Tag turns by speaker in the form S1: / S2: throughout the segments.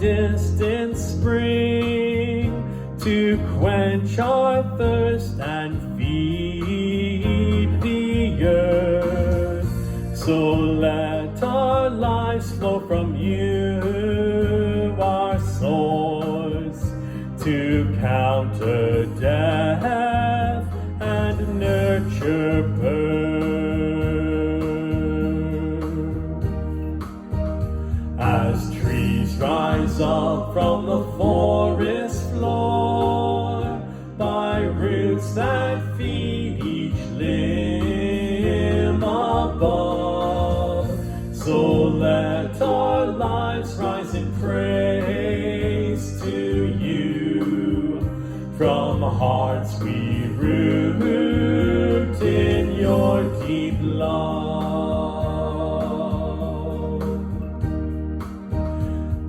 S1: distant spring to quench our thirst and feed the earth. So let our lives flow from you, our source, to counter death and nurture birth. As trees rise up from the forest floor by roots that feed each limb above, so let our lives rise in praise to you from hearts we root in your deep love.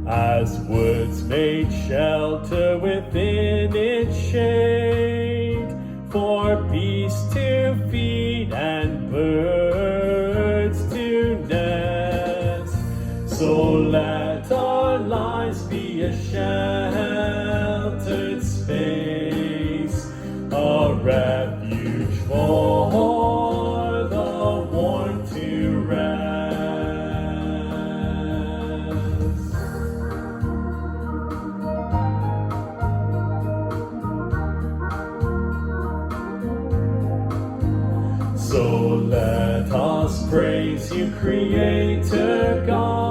S1: As woods made shelter within its shade, for beasts to feed and birds to nest, so let our lives be a sheltered space, a refuge for the worn to rest. So let us praise you, Creator God.